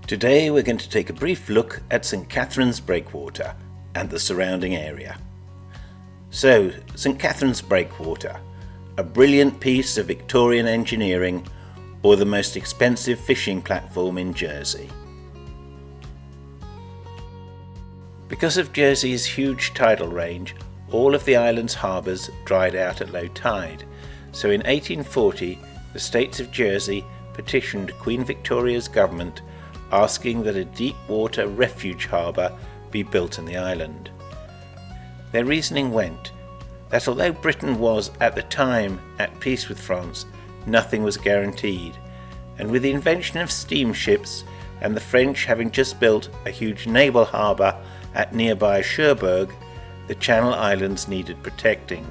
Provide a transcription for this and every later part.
Today we're going to take a brief look at St Catherine's Breakwater and the surrounding area. So, St Catherine's Breakwater, a brilliant piece of Victorian engineering or the most expensive fishing platform in Jersey. Because of Jersey's huge tidal range, all of the island's harbours dried out at low tide, so in 1840 the States of Jersey petitioned Queen Victoria's government asking that a deep water refuge harbour be built on the island. Their reasoning went that although Britain was at the time at peace with France, nothing was guaranteed, and with the invention of steamships and the French having just built a huge naval harbour at nearby Cherbourg, the Channel Islands needed protecting.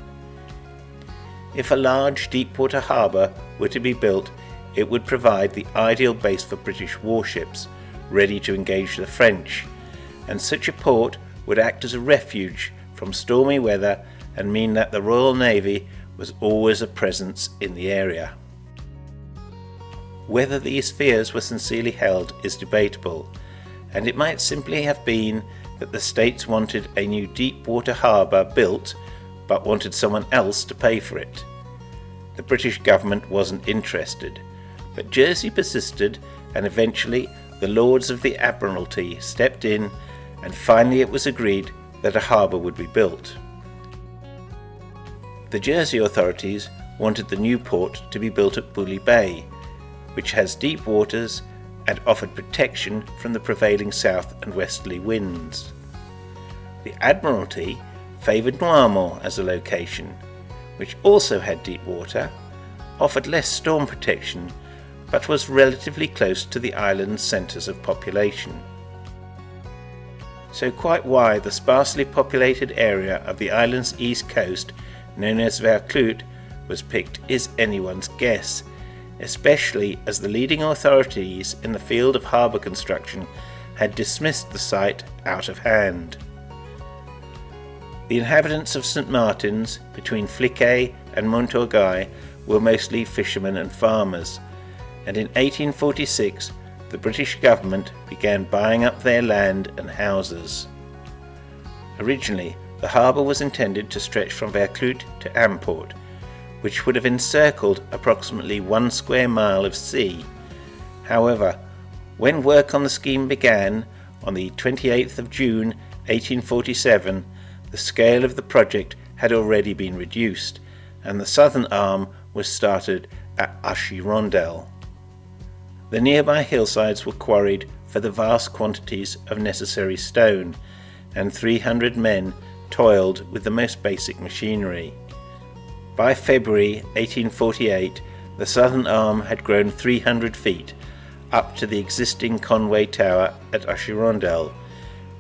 If a large deep-water harbour were to be built, it would provide the ideal base for British warships ready to engage the French, and such a port would act as a refuge from stormy weather and mean that the Royal Navy was always a presence in the area. Whether these fears were sincerely held is debatable, and it might simply have been that the States wanted a new deep-water harbour built but wanted someone else to pay for it. The British government wasn't interested, but Jersey persisted, and eventually the Lords of the Admiralty stepped in, and finally it was agreed that a harbour would be built. The Jersey authorities wanted the new port to be built at Bully Bay, which has deep waters and offered protection from the prevailing south and westerly winds. The Admiralty favoured Noirmont as a location, which also had deep water, offered less storm protection, but was relatively close to the island's centres of population. So quite why the sparsely populated area of the island's east coast, known as Breakwater, was picked is anyone's guess, especially as the leading authorities in the field of harbour construction had dismissed the site out of hand. The inhabitants of St Martin's, between Fliquet and Montorgueil, were mostly fishermen and farmers, and in 1846 the British government began buying up their land and houses. Originally, the harbour was intended to stretch from Breakwater to Amport, which would have encircled approximately 1 square mile of sea. However, when work on the scheme began on the 28th of June 1847, the scale of the project had already been reduced, and the southern arm was started at Achirondel. The nearby hillsides were quarried for the vast quantities of necessary stone, and 300 men toiled with the most basic machinery. By February 1848, the southern arm had grown 300 feet, up to the existing Conway Tower at Achirondel,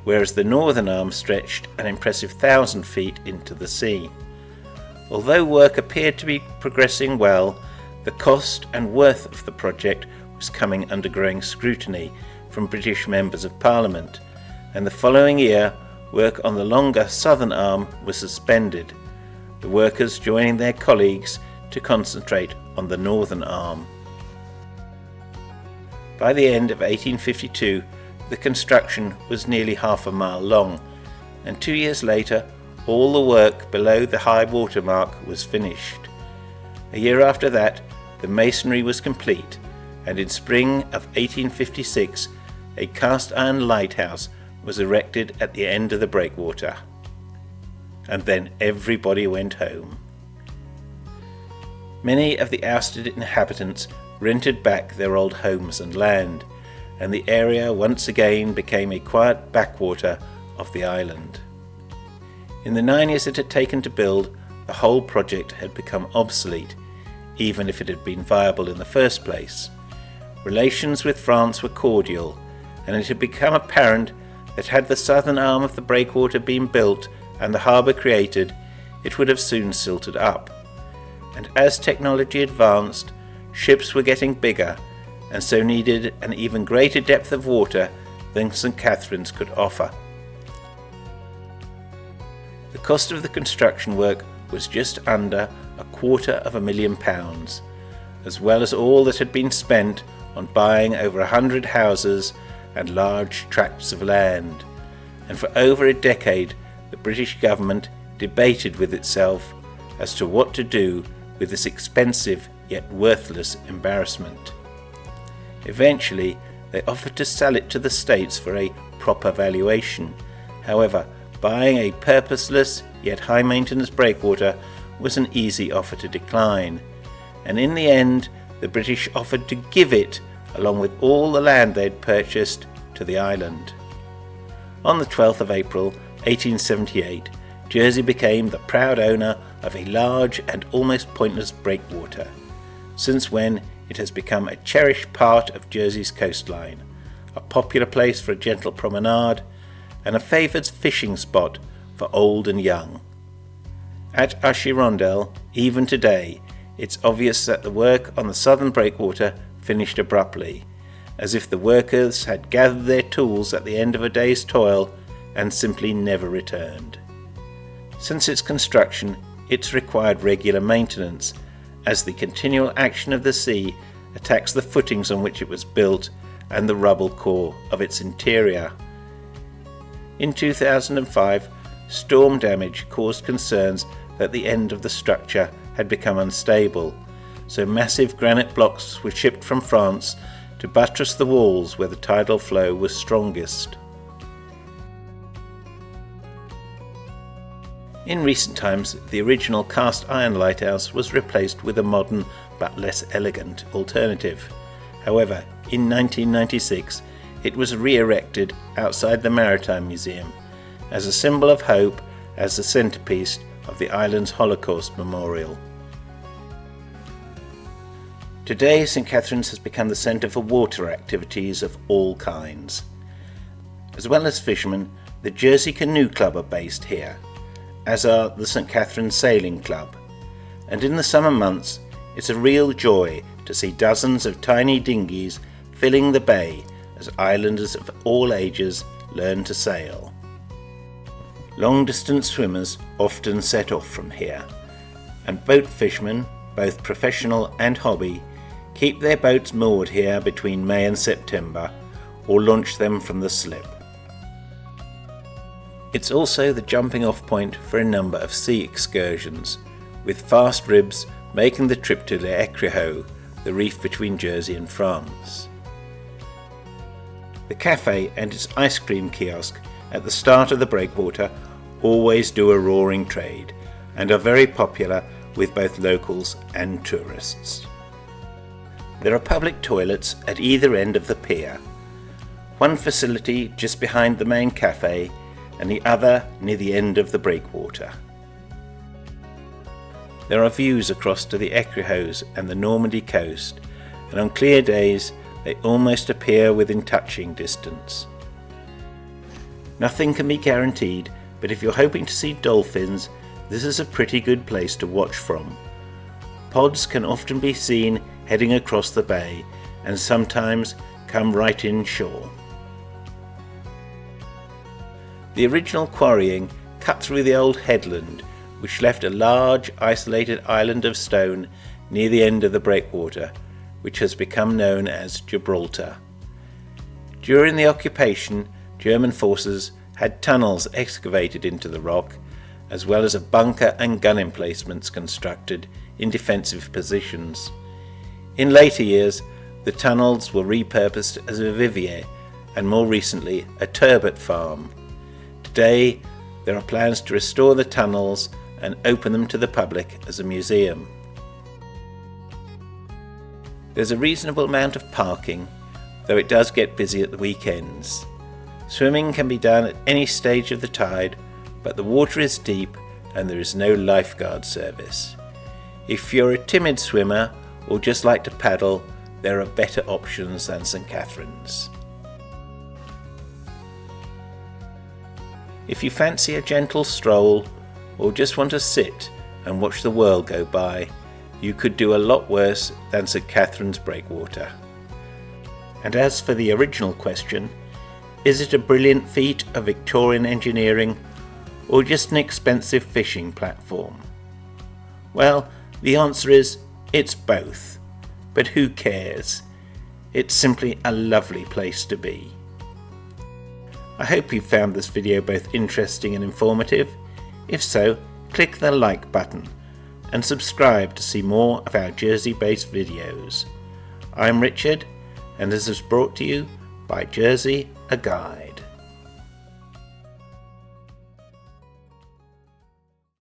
whereas the northern arm stretched an impressive 1,000 feet into the sea. Although work appeared to be progressing well, the cost and worth of the project was coming under growing scrutiny from British members of Parliament, and the following year work on the longer southern arm was suspended, the workers joining their colleagues to concentrate on the northern arm. By the end of 1852, the construction was nearly half a mile long, and 2 years later all the work below the high water mark was finished. A year after that, the masonry was complete, and in spring of 1856 a cast iron lighthouse was erected at the end of the breakwater. And then everybody went home. Many of the ousted inhabitants rented back their old homes and land, and the area once again became a quiet backwater of the island. In the 9 years it had taken to build, the whole project had become obsolete, even if it had been viable in the first place. Relations with France were cordial, and it had become apparent that had the southern arm of the breakwater been built and the harbour created, it would have soon silted up. And as technology advanced, ships were getting bigger, and so needed an even greater depth of water than St Catherine's could offer. The cost of the construction work was just under £250,000, as well as all that had been spent on buying over 100 houses and large tracts of land, and for over a decade the British government debated with itself as to what to do with this expensive yet worthless embarrassment. Eventually, they offered to sell it to the States for a proper valuation. However, buying a purposeless yet high-maintenance breakwater was an easy offer to decline, and in the end the British offered to give it, along with all the land they had purchased, to the island. On the 12th of April 1878, Jersey became the proud owner of a large and almost pointless breakwater, since when it has become a cherished part of Jersey's coastline, a popular place for a gentle promenade, and a favoured fishing spot for old and young. At Ashirondell, even today, it's obvious that the work on the southern breakwater finished abruptly, as if the workers had gathered their tools at the end of a day's toil and simply never returned. Since its construction, it's required regular maintenance, as the continual action of the sea attacks the footings on which it was built and the rubble core of its interior. In 2005, storm damage caused concerns that the end of the structure had become unstable, so massive granite blocks were shipped from France to buttress the walls where the tidal flow was strongest. In recent times, the original cast iron lighthouse was replaced with a modern but less elegant alternative. However, in 1996, it was re-erected outside the Maritime Museum as a symbol of hope, as the centrepiece of the island's Holocaust Memorial. Today, St Catherine's has become the centre for water activities of all kinds. As well as fishermen, the Jersey Canoe Club are based here, as are the St Catherine's Sailing Club, and in the summer months it's a real joy to see dozens of tiny dinghies filling the bay as islanders of all ages learn to sail. Long-distance swimmers often set off from here, and boat fishermen, both professional and hobby, keep their boats moored here between May and September, or launch them from the slip. It's also the jumping off point for a number of sea excursions, with fast ribs making the trip to Les Écriaux, the reef between Jersey and France. The cafe and its ice cream kiosk at the start of the breakwater always do a roaring trade and are very popular with both locals and tourists. There are public toilets at either end of the pier, one facility just behind the main cafe and the other near the end of the breakwater. There are views across to the Écriaux and the Normandy coast, and on clear days they almost appear within touching distance. Nothing can be guaranteed, but if you're hoping to see dolphins, this is a pretty good place to watch from. Pods can often be seen heading across the bay and sometimes come right inshore. The original quarrying cut through the old headland, which left a large isolated island of stone near the end of the breakwater, which has become known as Gibraltar. During the occupation, German forces had tunnels excavated into the rock, as well as a bunker and gun emplacements constructed in defensive positions. In later years, the tunnels were repurposed as a vivier and more recently a turbot farm. Today, there are plans to restore the tunnels and open them to the public as a museum. There's a reasonable amount of parking, though it does get busy at the weekends. Swimming can be done at any stage of the tide, but the water is deep and there is no lifeguard service. If you're a timid swimmer or just like to paddle, there are better options than St Catherine's. If you fancy a gentle stroll or just want to sit and watch the world go by, you could do a lot worse than St Catherine's Breakwater. And as for the original question, is it a brilliant feat of Victorian engineering or just an expensive fishing platform? Well, the answer is it's both, but who cares? It's simply a lovely place to be. I hope you found this video both interesting and informative. If so, click the like button and subscribe to see more of our Jersey-based videos. I'm Richard, and this is brought to you by Jersey, a Guide.